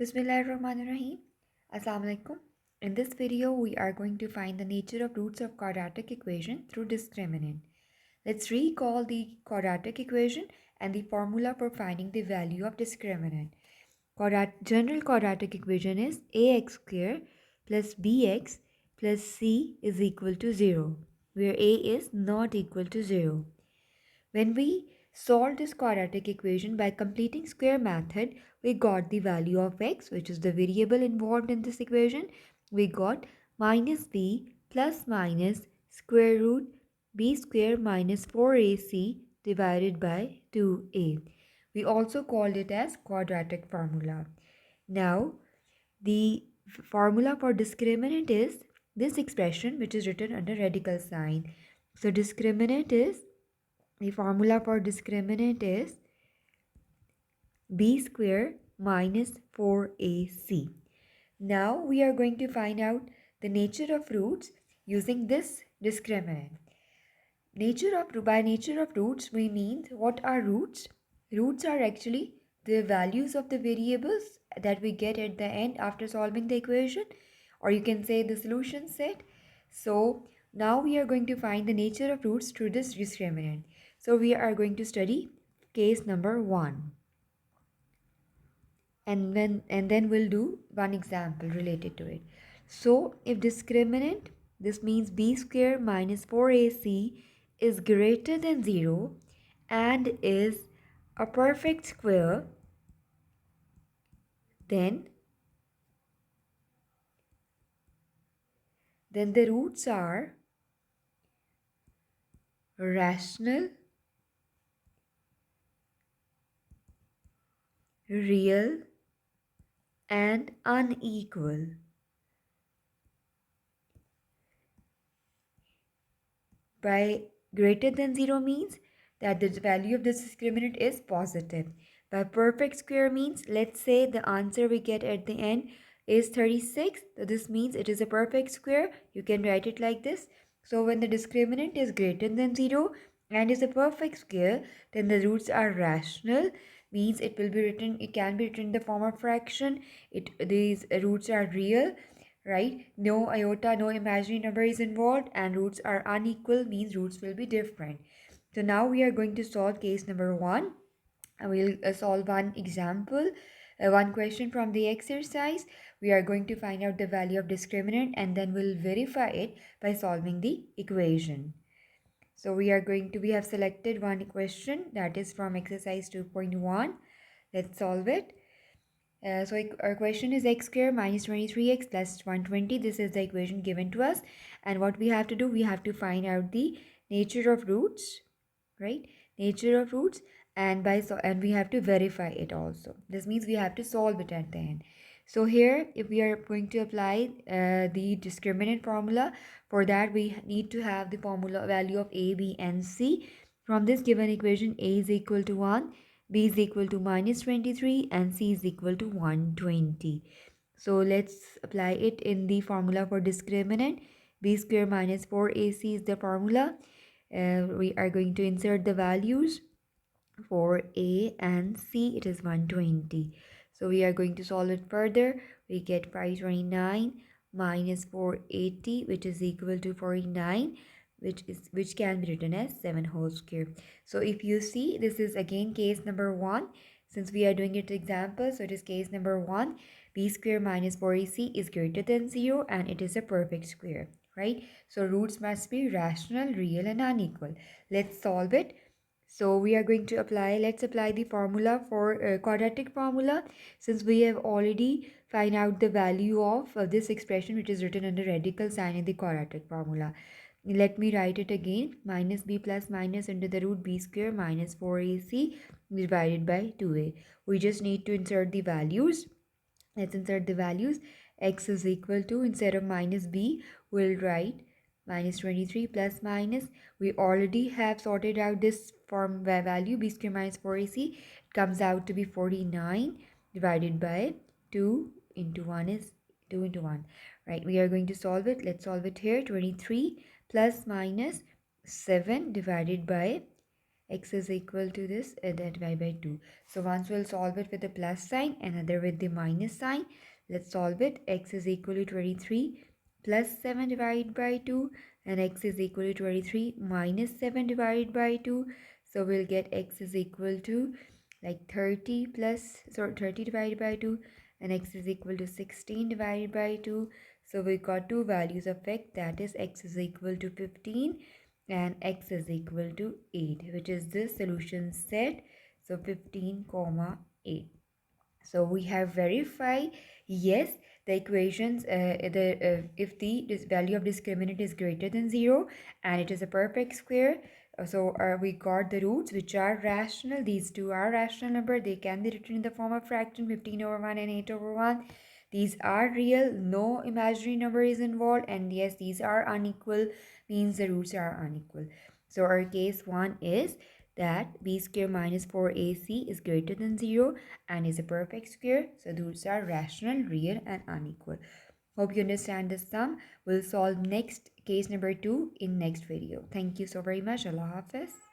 Bismillahirrahmanirrahim. Assalamu alaikum. In this video, we are going to find the nature of roots of quadratic equation through discriminant. Let's recall the quadratic equation and the formula for finding the value of discriminant. General quadratic equation is ax square plus bx plus c is equal to 0, where a is not equal to 0. When we solved this quadratic equation by completing square method, we got the value of x, which is the variable involved in this equation. We got minus b plus minus square root b square minus 4ac divided by 2a. We also called it as quadratic formula. Now, the formula for discriminant is this expression, which is written under radical sign. So the formula for discriminant is b square minus 4ac. Now we are going to find out the nature of roots using this discriminant. By nature of roots, we mean what are roots? Roots are actually the values of the variables that we get at the end after solving the equation, or you can say the solution set. So now we are going to find the nature of roots through this discriminant. So we are going to study case number 1. And then we'll do one example related to it. So if discriminant, this means b square minus 4ac is greater than 0 and is a perfect square, then the roots are rational, real, and unequal. By greater than 0 means that the value of this discriminant is positive. By perfect square means, let's say the answer we get at the end is 36. So this means it is a perfect square. You can write it like this. So when the discriminant is greater than 0 and is a perfect square, then the roots are rational. Means it can be written in the form of fraction. These roots are real, right? No iota, no imaginary number is involved, and roots are unequal, means roots will be different. So now we are going to solve case number 1. And we'll solve one example, one question from the exercise. We are going to find out the value of discriminant and then we'll verify it by solving the equation. So we have selected one question that is from exercise 2.1. Let's solve it. So our question is x square minus 23x plus 120. This is the equation given to us. And what we have to do, we have to find out the nature of roots, right? Nature of roots, and we have to verify it also. This means we have to solve it at the end. So here, if we are going to apply the discriminant formula, for that we need to have the formula value of a, b, and c. From this given equation, a is equal to 1, b is equal to minus 23, and c is equal to 120. So let's apply it in the formula for discriminant. B square minus 4ac is the formula. We are going to insert the values for a and c. It is 120. So we are going to solve it further. We get 529 minus 480, which is equal to 49, which can be written as 7 whole square. So if you see, this is again case number 1. Since we are doing it example, so it is case number 1. B square minus 4ac is greater than 0 and it is a perfect square, right? So roots must be rational, real, and unequal. Let's solve it. So we are going to let's apply the formula for quadratic formula, since we have already find out the value of this expression, which is written under radical sign in the quadratic formula. Let me write it again. Minus b plus minus under the root b square minus 4ac divided by 2a. We just need to insert the values. Let's insert the values. X is equal to, instead of minus b, we'll write minus 23 plus minus. We already have sorted out this form value, b square minus 4ac. It comes out to be 49 divided by 2 into 1 is 2 into 1. Right, we are going to solve it. Let's solve it here. 23 plus minus 7 divided by x is equal to this, that divided by 2. So once we'll solve it with the plus sign, another with the minus sign. Let's solve it. X is equal to 23 plus 7 divided by 2, and x is equal to 23 minus 7 divided by 2. So we'll get x is equal to like 30 plus, so 30 divided by 2, and x is equal to 16 divided by 2. So we got two values of x, that is x is equal to 15 and x is equal to 8, which is the solution set. So 15 comma 8. So we have verified, yes, the equations, if the this value of discriminant is greater than 0 and it is a perfect square, we got the roots which are rational. These two are rational number. They can be written in the form of fraction, 15 over 1 and 8 over 1. These are real, no imaginary number is involved, and yes, these are unequal, means the roots are unequal. So our case 1 is that b square minus 4ac is greater than 0 and is a perfect square. So those are rational, real and unequal. Hope you understand the sum. We'll solve next case number 2 in next video. Thank you so very much. Allah Hafiz.